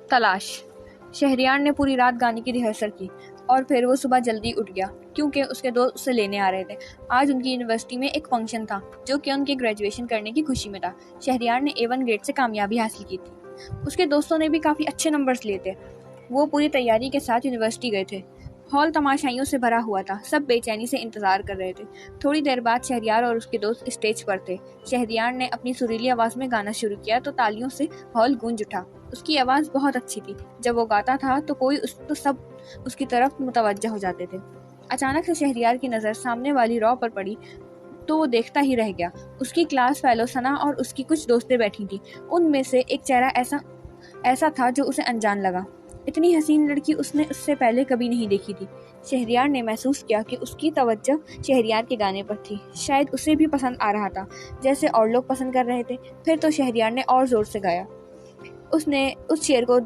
تلاش۔ شہریار نے پوری رات گانے کی ریہرسل کی اور پھر وہ صبح جلدی اٹھ گیا کیونکہ اس کے دوست اسے لینے آ رہے تھے۔ آج ان کی یونیورسٹی میں ایک فنکشن تھا جو کہ ان کے گریجویشن کرنے کی خوشی میں تھا۔ شہریار نے A1 گریڈ سے کامیابی حاصل کی تھی۔ اس کے دوستوں نے بھی کافی اچھے نمبرز لیے تھے۔ وہ پوری تیاری کے ساتھ یونیورسٹی گئے تھے۔ ہال تماشائیوں سے بھرا ہوا تھا۔ سب بے چینی سے انتظار کر رہے تھے۔ تھوڑی دیر بعد شہریار اور اس کے دوست اسٹیج پر تھے۔ شہریار نے اپنی سریلی آواز میں گانا شروع کیا تو تالیوں سے ہال گونج اٹھا۔ اس کی آواز بہت اچھی تھی۔ جب وہ گاتا تھا تو سب اس کی طرف متوجہ ہو جاتے تھے۔ اچانک سے شہریار کی نظر سامنے والی رو پر پڑی تو وہ دیکھتا ہی رہ گیا۔ اس کی کلاس فیلو ثنا اور اس کی کچھ دوستیں بیٹھی تھیں۔ ان میں سے ایک چہرہ ایسا تھا جو اسے انجان لگا۔ اتنی حسین لڑکی اس نے اس سے پہلے کبھی نہیں دیکھی تھی۔ شہریار نے محسوس کیا کہ اس کی توجہ شہریار کے گانے پر تھی۔ شاید اسے بھی پسند آ رہا تھا جیسے اور لوگ پسند کر رہے تھے۔ پھر تو شہریار نے اور زور سے گایا۔ اس نے اس شعر کو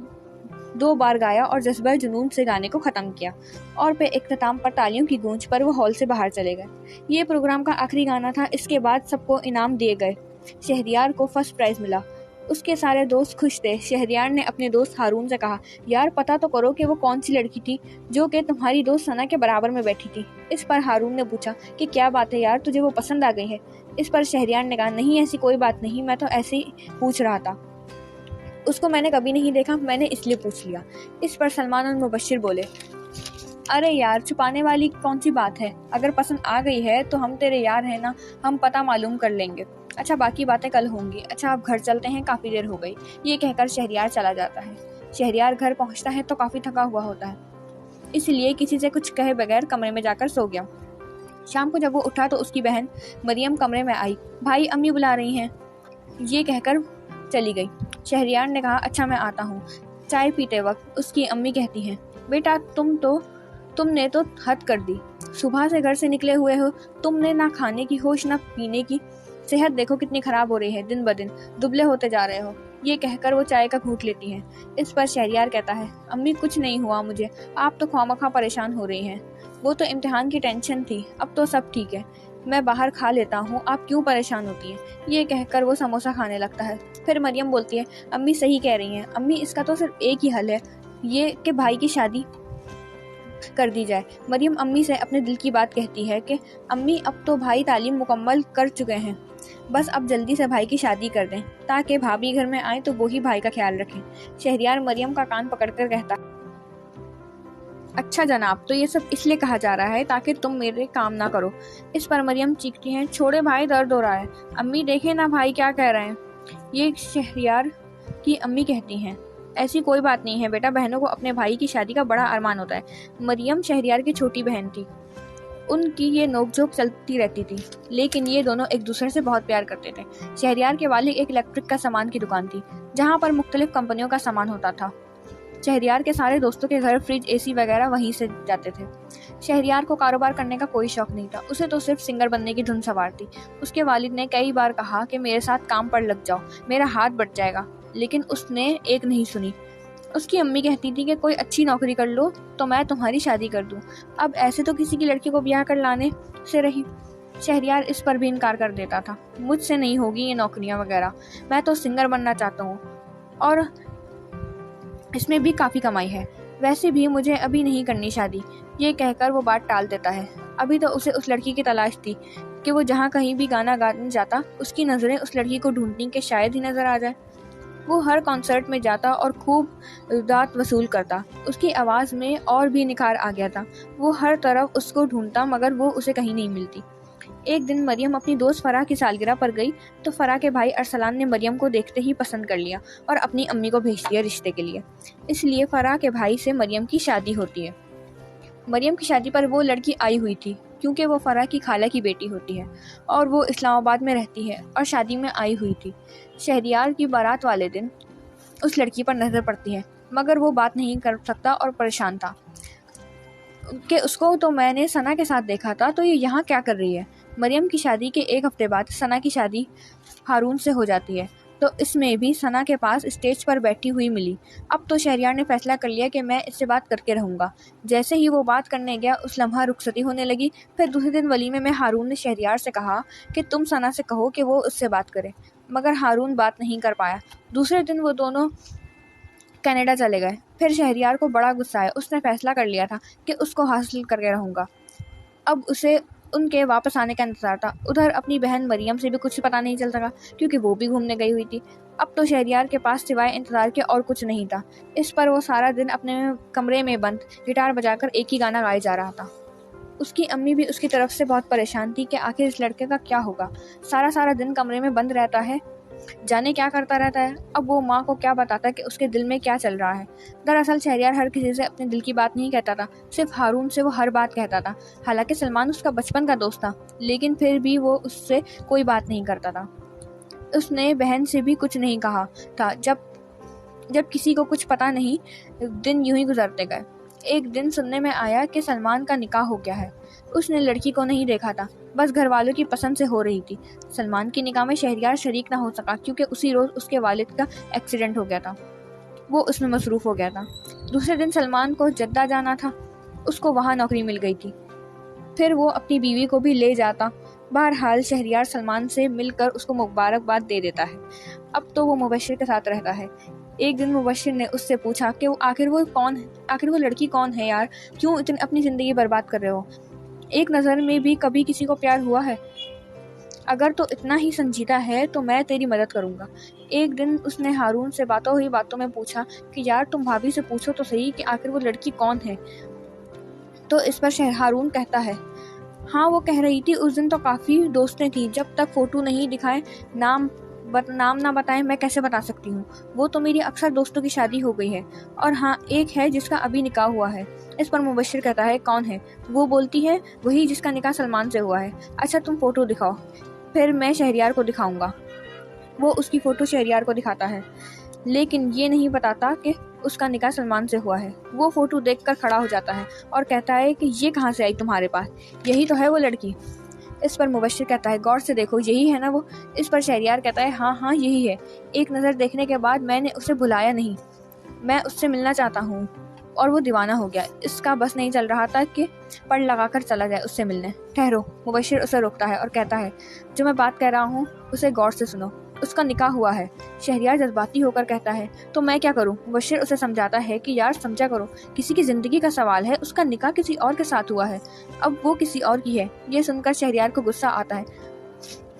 2 بار گایا اور جذبہ جنون سے گانے کو ختم کیا، اور پھر اختتام پر تالیوں کی گونج پر وہ ہال سے باہر چلے گئے۔ یہ پروگرام کا آخری گانا تھا۔ اس کے بعد سب کو انعام دیے گئے۔ شہریار کو فرسٹ پرائز ملا۔ اس کے سارے دوست خوش تھے۔ شہریار نے اپنے دوست ہارون سے کہا، یار پتہ تو کرو کہ وہ کون سی لڑکی تھی جو کہ تمہاری دوست ثنا کے برابر میں بیٹھی تھی۔ اس پر ہارون نے پوچھا کہ کیا بات ہے یار، تجھے وہ پسند آ گئی ہے؟ اس پر شہریار نے کہا، نہیں ایسی کوئی بات نہیں، میں تو ایسے ہی پوچھ رہا تھا۔ اس کو میں نے کبھی نہیں دیکھا، میں نے اس لیے پوچھ لیا۔ اس پر سلمان اور مبشر بولے، ارے یار چھپانے والی کون سی بات ہے، اگر پسند آ گئی ہے تو ہم تیرے یار ہیں نا، ہم پتہ معلوم کر لیں گے۔ اچھا باقی باتیں کل ہوں گی۔ اچھا اب گھر چلتے ہیں، کافی دیر ہو گئی۔ یہ کہہ کر شہریار چلا جاتا ہے۔ شہریار گھر پہنچتا ہے تو کافی تھکا ہوا ہوتا ہے، اس لیے کسی سے کچھ کہے بغیر کمرے میں جا کر سو گیا۔ شام کو جب وہ اٹھا تو اس کی بہن مریم کمرے میں آئی۔ بھائی امی بلا رہی ہیں، یہ کہہ کر چلی گئی۔ شہریار نے کہا، اچھا میں آتا ہوں۔ چائے پیتے وقت اس کی امی کہتی ہیں، بیٹا تم نے تو حد کر دی، صبح سے گھر سے نکلے ہوئے ہو، تم نے نہ کھانے کی ہوش نہ پینے کی، صحت دیکھو کتنی خراب ہو رہی ہے، دن بدن دبلے ہوتے جا رہے ہو۔ یہ کہہ کر وہ چائے کا گھونٹ لیتی ہیں۔ اس پر شہریار کہتا ہے، امی کچھ نہیں ہوا مجھے، آپ تو خواہ پریشان ہو رہی ہیں، وہ تو امتحان کی ٹینشن تھی، اب تو سب ٹھیک ہے، میں باہر کھا لیتا ہوں، آپ کیوں پریشان ہوتی ہیں؟ یہ کہہ کر وہ سموسہ کھانے لگتا ہے۔ پھر مریم بولتی ہے، امی صحیح کہہ رہی ہیں امی، اس کا تو صرف ایک ہی حل ہے، یہ کہ بھائی کی شادی کر دی جائے۔ مریم امی سے اپنے دل کی بات کہتی ہے کہ امی اب تو بھائی تعلیم مکمل کر چکے ہیں، بس اب جلدی سے بھائی کی شادی کر دیں تاکہ بھابھی گھر میں آئیں تو وہی بھائی کا خیال رکھیں۔ شہریار مریم کا کان پکڑ کر کہتا ہے، اچھا جناب، تو یہ سب اس لیے کہا جا رہا ہے تاکہ تم میرے کام نہ کرو۔ اس پر مریم چیختی ہیں، چھوڑے بھائی، درد ہو رہا ہے، امی دیکھیں نا بھائی کیا کہہ رہے ہیں۔ یہ شہریار کی امی کہتی ہیں، ایسی کوئی بات نہیں ہے بیٹا، بہنوں کو اپنے بھائی کی شادی کا بڑا ارمان ہوتا ہے۔ مریم شہریار کی چھوٹی بہن تھی، ان کی یہ نوک جھوک چلتی رہتی تھی، لیکن یہ دونوں ایک دوسرے سے بہت پیار کرتے تھے۔ شہریار کے والد ایک الیکٹرک کا سامان کی دکان تھی جہاں پر مختلف کمپنیوں کا سامان ہوتا تھا۔ شہریار کے سارے دوستوں کے گھر فریج، اے سی وغیرہ وہیں سے جاتے تھے۔ شہریار کو کاروبار کرنے کا کوئی شوق نہیں تھا، اسے تو صرف سنگر بننے کی دھن سوار تھی۔ اس کے والد نے کئی بار کہا کہ میرے ساتھ کام پر لگ جاؤ، میرا ہاتھ بٹ جائے گا، لیکن اس نے ایک نہیں سنی۔ اس کی امی کہتی تھی کہ کوئی اچھی نوکری کر لو تو میں تمہاری شادی کر دوں، اب ایسے تو کسی کی لڑکی کو بیاہ کر لانے سے رہی۔ شہریار اس پر بھی انکار کر دیتا تھا، مجھ سے نہیں ہوگی یہ نوکریاں وغیرہ، میں تو سنگر بننا چاہتا ہوں اور اس میں بھی کافی کمائی ہے، ویسے بھی مجھے ابھی نہیں کرنی شادی۔ یہ کہہ کر وہ بات ٹال دیتا ہے۔ ابھی تو اسے اس لڑکی کی تلاش تھی کہ وہ جہاں کہیں بھی گانا گانے جاتا اس کی نظریں اس لڑکی کو ڈھونڈتی کہ شاید ہی نظر آ جائے۔ وہ ہر کنسرٹ میں جاتا اور خوب داد وصول کرتا، اس کی آواز میں اور بھی نکھار آ گیا تھا۔ وہ ہر طرف اس کو ڈھونڈتا مگر وہ اسے کہیں نہیں ملتی۔ ایک دن مریم اپنی دوست فرح کی سالگرہ پر گئی تو فرح کے بھائی ارسلان نے مریم کو دیکھتے ہی پسند کر لیا اور اپنی امی کو بھیج دیا رشتے کے لیے۔ اس لیے فرح کے بھائی سے مریم کی شادی ہوتی ہے۔ مریم کی شادی پر وہ لڑکی آئی ہوئی تھی کیونکہ وہ فرح کی خالہ کی بیٹی ہوتی ہے اور وہ اسلام آباد میں رہتی ہے اور شادی میں آئی ہوئی تھی۔ شہریار کی بارات والے دن اس لڑکی پر نظر پڑتی ہے مگر وہ بات نہیں کر سکتا اور پریشان تھا کہ اس کو تو میں نے ثنا کے ساتھ دیکھا تھا، تو یہ یہاں کیا کر رہی ہے۔ مریم کی شادی کے ایک ہفتے بعد ثنا کی شادی ہارون سے ہو جاتی ہے تو اس میں بھی ثنا کے پاس اسٹیج پر بیٹھی ہوئی ملی۔ اب تو شہریار نے فیصلہ کر لیا کہ میں اس سے بات کر کے رہوں گا۔ جیسے ہی وہ بات کرنے گیا اس لمحہ رخصتی ہونے لگی۔ پھر دوسرے دن ولیمے میں ہارون نے شہریار سے کہا کہ تم ثنا سے کہو کہ وہ اس سے بات کرے، مگر ہارون بات نہیں کر پایا۔ دوسرے دن وہ دونوں کینیڈا چلے گئے۔ پھر شہریار کو بڑا غصہ آیا، اس نے فیصلہ کر لیا تھا کہ اس کو حاصل کر کے رہوں گا۔ اب اسے ان کے واپس آنے کا انتظار تھا۔ ادھر اپنی بہن مریم سے بھی کچھ پتہ نہیں چل سکا کیونکہ وہ بھی گھومنے گئی ہوئی تھی۔ اب تو شہریار کے پاس سوائے انتظار کے اور کچھ نہیں تھا۔ اس پر وہ سارا دن اپنے کمرے میں بند گٹار بجا کر ایک ہی گانا گائے جا رہا تھا۔ اس کی امی بھی اس کی طرف سے بہت پریشان تھی کہ آخر اس لڑکے کا کیا ہوگا، سارا دن کمرے میں بند رہتا ہے، جانے کیا کرتا رہتا ہے۔ اب وہ ماں کو کیا بتاتا کہ اس کے دل میں کیا چل رہا ہے۔ دراصل شہریار ہر کسی سے اپنے دل کی بات نہیں کہتا تھا، صرف ہارون سے وہ ہر بات کہتا تھا۔ حالانکہ سلمان اس کا بچپن کا دوست تھا، لیکن پھر بھی وہ اس سے کوئی بات نہیں کرتا تھا۔ اس نے بہن سے بھی کچھ نہیں کہا تھا۔ جب کسی کو کچھ پتا نہیں، دن یوں ہی گزرتے گئے۔ ایک دن سننے میں آیا کہ سلمان کا نکاح ہو گیا ہے۔ اس نے لڑکی کو نہیں دیکھا تھا، بس گھر والوں کی پسند سے ہو رہی تھی۔ سلمان کی نکاح میں شہریار شریک نہ ہو سکا کیونکہ اسی روز اس کے والد کا ایکسیڈنٹ ہو گیا تھا۔ وہ اس میں مصروف ہو گیا تھا۔ دوسرے دن سلمان کو جدہ جانا تھا، اس کو وہاں نوکری مل گئی تھی۔ پھر وہ اپنی بیوی کو بھی لے جاتا۔ بہرحال شہریار سلمان سے مل کر اس کو مبارکباد دے دیتا ہے۔ اب تو وہ مبشر کے ساتھ رہتا ہے۔ ایک دن مبشر نے اس سے پوچھا کہ آخر وہ لڑکی کون ہے یار، کیوں اپنی زندگی برباد کر رہے ہو؟ ایک نظر میں بھی کبھی کسی کو پیار ہوا ہے؟ اگر تو اتنا ہی سنجیدہ ہے تو میں تیری مدد کروں گا۔ ایک دن اس نے ہارون سے باتوں میں پوچھا کہ یار تم بھابھی سے پوچھو تو صحیح کہ آخر وہ لڑکی کون ہے۔ تو اس پر ہارون کہتا ہے، ہاں وہ کہہ رہی تھی اس دن تو کافی دوستیں تھیں، جب تک فوٹو نہیں دکھائے نام نہ بتائیں میں کیسے بتا سکتی ہوں۔ وہ تو میری اکثر دوستوں کی شادی ہو گئی ہے، اور ہاں ایک ہے جس کا ابھی نکاح ہوا ہے۔ اس پر مبشر کہتا ہے، کون ہے؟ وہ بولتی ہے وہی جس کا نکاح سلمان سے ہوا ہے۔ اچھا تم فوٹو دکھاؤ، پھر میں شہریار کو دکھاؤں گا۔ وہ اس کی فوٹو شہریار کو دکھاتا ہے، لیکن یہ نہیں بتاتا کہ اس کا نکاح سلمان سے ہوا ہے۔ وہ فوٹو دیکھ کر کھڑا ہو جاتا ہے اور کہتا ہے کہ یہ کہاں سے آئی تمہارے پاس؟ یہی تو ہے وہ لڑکی۔ اس پر مبشر کہتا ہے، غور سے دیکھو یہی ہے نا وہ؟ اس پر شہریار کہتا ہے، ہاں یہی ہے۔ ایک نظر دیکھنے کے بعد میں نے اسے بھلایا نہیں، میں اس سے ملنا چاہتا ہوں۔ اور وہ دیوانہ ہو گیا، اس کا بس نہیں چل رہا تھا کہ پڑ لگا کر چلا جائے اس سے ملنے۔ ٹھہرو، مبشر اسے روکتا ہے اور کہتا ہے، جو میں بات کہہ رہا ہوں اسے غور سے سنو، اس کا نکاح ہوا ہے۔ شہریار جذباتی ہو کر کہتا ہے، تو میں کیا کروں؟ مبشر اسے سمجھاتا ہے کہ یار سمجھا کرو، کسی کی زندگی کا سوال ہے، اس کا نکاح کسی اور کے ساتھ ہوا ہے، اب وہ کسی اور کی ہے۔ یہ سن کر شہریار کو غصہ آتا ہے،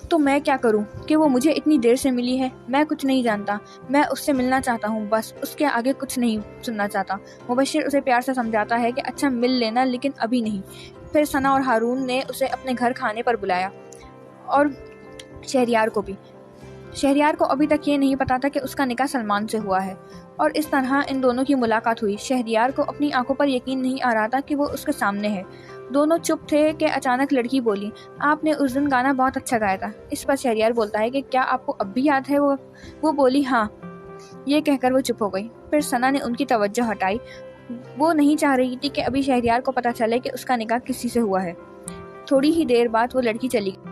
تو میں کیا کروں کہ وہ مجھے اتنی دیر سے ملی ہے؟ میں کچھ نہیں جانتا، میں اس سے ملنا چاہتا ہوں، بس اس کے آگے کچھ نہیں سننا چاہتا۔ مبشر اسے پیار سے سمجھاتا ہے کہ اچھا مل لینا، لیکن ابھی نہیں۔ پھر ثنا اور ہارون نے اسے اپنے گھر کھانے پر بلایا، اور شہریار کو بھی۔ شہریار کو ابھی تک یہ نہیں پتا تھا کہ اس کا نکاح سلمان سے ہوا ہے، اور اس طرح ان دونوں کی ملاقات ہوئی۔ شہریار کو اپنی آنکھوں پر یقین نہیں آ رہا تھا کہ وہ اس کے سامنے ہے۔ دونوں چپ تھے کہ اچانک لڑکی بولی، آپ نے اس دن گانا بہت اچھا گایا تھا۔ اس پر شہریار بولتا ہے کہ کیا آپ کو اب بھی یاد ہے؟ وہ بولی، ہاں۔ یہ کہہ کر وہ چپ ہو گئی۔ پھر ثنا نے ان کی توجہ ہٹائی، وہ نہیں چاہ رہی تھی کہ ابھی شہریار کو پتا چلے کہ اس کا نکاح کسی سے ہوا ہے۔ تھوڑی ہی دیر بعد وہ لڑکی چلی گئی۔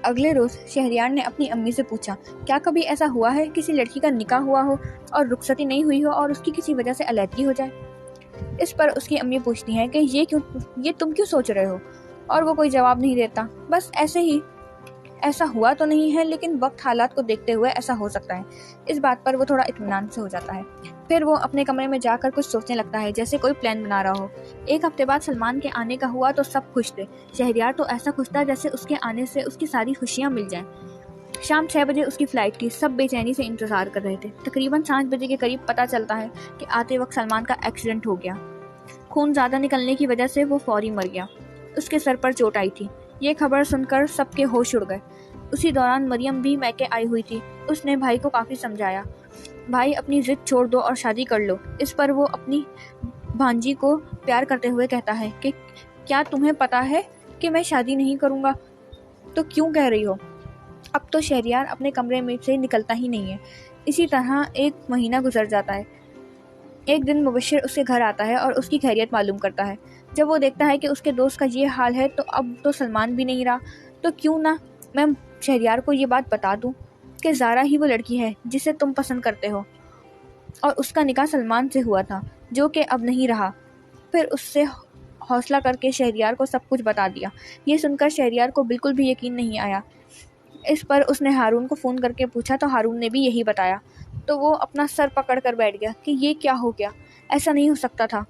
اگلے روز شہریار نے اپنی امی سے پوچھا، کیا کبھی ایسا ہوا ہے کسی لڑکی کا نکاح ہوا ہو اور رخصتی نہیں ہوئی ہو اور اس کی کسی وجہ سے علیحدگی ہو جائے؟ اس پر اس کی امی پوچھتی ہیں کہ یہ تم کیوں سوچ رہے ہو؟ اور وہ کوئی جواب نہیں دیتا، بس ایسے ہی۔ ایسا ہوا تو نہیں ہے، لیکن وقت حالات کو دیکھتے ہوئے ایسا ہو سکتا ہے۔ اس بات پر وہ تھوڑا اطمینان سے ہو جاتا ہے۔ پھر وہ اپنے کمرے میں جا کر کچھ سوچنے لگتا ہے، جیسے کوئی پلان بنا رہا ہو۔ ایک ہفتے بعد سلمان کے آنے کا ہوا تو سب خوش تھے۔ شہریار تو ایسا خوش تھا جیسے اس کے آنے سے اس کی ساری خوشیاں مل جائیں۔ شام 6 بجے اس کی فلائٹ تھی، سب بے چینی سے انتظار کر رہے تھے۔ تقریباً 7 بجے کے قریب پتہ چلتا ہے کہ آتے وقت سلمان کا ایکسیڈنٹ ہو گیا۔ خون زیادہ نکلنے کی وجہ سے وہ فوری مر گیا۔ اس کے سر پر چوٹ آئی تھی۔ یہ خبر سن کر سب کے ہوش اڑ گئے۔ اسی دوران مریم بھی میکے آئی ہوئی تھی۔ اس نے بھائی کو کافی سمجھایا، بھائی اپنی ضد چھوڑ دو اور شادی کر لو۔ اس پر وہ اپنی بھانجی کو پیار کرتے ہوئے کہتا ہے کہ کیا تمہیں پتا ہے کہ میں شادی نہیں کروں گا؟ تو کیوں کہہ رہی ہو؟ اب تو شہریار اپنے کمرے میں سے نکلتا ہی نہیں ہے۔ اسی طرح 1 مہینہ گزر جاتا ہے۔ ایک دن مبشر اس کے گھر آتا ہے اور اس کی خیریت معلوم کرتا ہے۔ جب وہ دیکھتا ہے کہ اس کے دوست کا یہ حال ہے تو اب تو سلمان بھی نہیں رہا، تو کیوں نہ میں شہریار کو یہ بات بتا دوں کہ زارا ہی وہ لڑکی ہے جسے تم پسند کرتے ہو، اور اس کا نکاح سلمان سے ہوا تھا جو کہ اب نہیں رہا۔ پھر اس سے حوصلہ کر کے شہریار کو سب کچھ بتا دیا۔ یہ سن کر شہریار کو بالکل بھی یقین نہیں آیا۔ اس پر اس نے ہارون کو فون کر کے پوچھا تو ہارون نے بھی یہی بتایا۔ تو وہ اپنا سر پکڑ کر بیٹھ گیا کہ یہ کیا ہو گیا، ایسا نہیں ہو سکتا تھا۔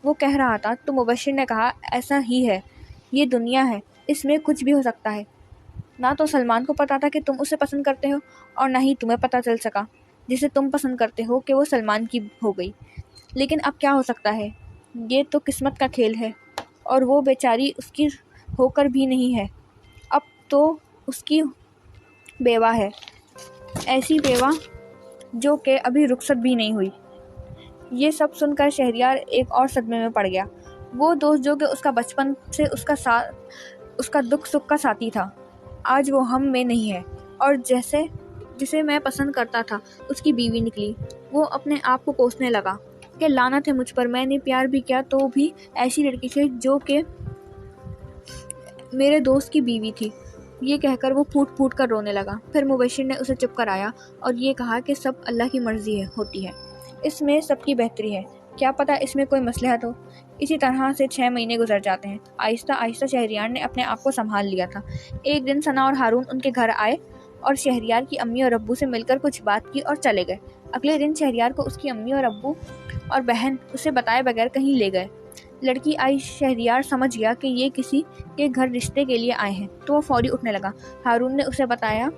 وہ کہہ رہا تھا تو مبشر نے کہا ایسا ہی ہے، یہ دنیا ہے، اس میں کچھ بھی ہو سکتا ہے۔ نہ تو سلمان کو پتا تھا کہ تم اسے پسند کرتے ہو، اور نہ ہی تمہیں پتا چل سکا جسے تم پسند کرتے ہو کہ وہ سلمان کی ہو گئی۔ لیکن اب کیا ہو سکتا ہے، یہ تو قسمت کا کھیل ہے، اور وہ بیچاری اس کی ہو کر بھی نہیں ہے، اب تو اس کی بیوہ ہے، ایسی بیوہ جو کہ ابھی رخصت بھی نہیں ہوئی۔ یہ سب سن کر شہریار ایک اور صدمے میں پڑ گیا۔ وہ دوست جو کہ اس کا بچپن سے اس کا دکھ سکھ کا ساتھی تھا، آج وہ ہم میں نہیں ہے، اور جسے میں پسند کرتا تھا اس کی بیوی نکلی۔ وہ اپنے آپ کو کوسنے لگا کہ لعنت ہے مجھ پر، میں نے پیار بھی کیا تو بھی ایسی لڑکی سے جو کہ میرے دوست کی بیوی تھی۔ یہ کہہ کر وہ پھوٹ پھوٹ کر رونے لگا۔ پھر مبشر نے اسے چپ کرایا اور یہ کہا کہ سب اللہ کی مرضی ہوتی ہے، اس میں سب کی بہتری ہے، کیا پتہ اس میں کوئی مصلحت ہو۔ اسی طرح سے 6 مہینے گزر جاتے ہیں۔ آہستہ آہستہ شہریار نے اپنے آپ کو سنبھال لیا تھا۔ ایک دن ثنا اور ہارون ان کے گھر آئے اور شہریار کی امی اور ابو سے مل کر کچھ بات کی اور چلے گئے۔ اگلے دن شہریار کو اس کی امی اور ابو اور بہن اسے بتائے بغیر کہیں لے گئے۔ لڑکی آئی، شہریار سمجھ گیا کہ یہ کسی کے گھر رشتے کے لیے آئے ہیں تو وہ فوری اٹھنے لگا۔ ہارون نے اسے بتایا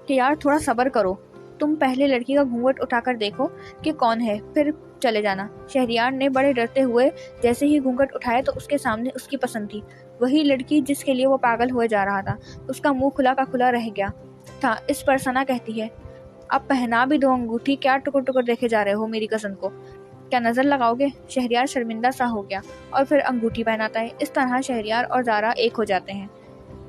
کہ یار تھوڑا صبر کرو، تم پہلے لڑکی کا گھونگھٹ اٹھا کر دیکھو کہ کون ہے، پھر چلے جانا۔ شہریار نے بڑے ڈرتے ہوئے جیسے ہی گھونگھٹ اٹھایا تو اس کے سامنے اس کی پسند تھی، وہی لڑکی جس کے لیے وہ پاگل ہوئے جا رہا تھا۔ اس کا منہ کھلا کا کھلا رہ گیا تھا۔ اس پر ثنا کہتی ہے اب پہنا بھی دو انگوٹھی، کیا ٹکر ٹکر دیکھے جا رہے ہو میری کزن کو، کیا نظر لگاؤ گے؟ شہریار شرمندہ سا ہو گیا اور پھر انگوٹھی پہناتا ہے۔ اس طرح شہریار اور زارا ایک ہو جاتے ہیں،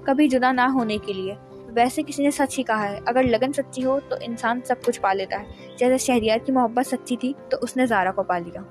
کبھی جدا نہ ہونے کے لیے۔ ویسے کسی نے سچ ہی کہا ہے، اگر لگن سچی ہو تو انسان سب کچھ پا لیتا ہے۔ جیسے شہریار کی محبت سچی تھی تو اس نے زارا کو پا لیا۔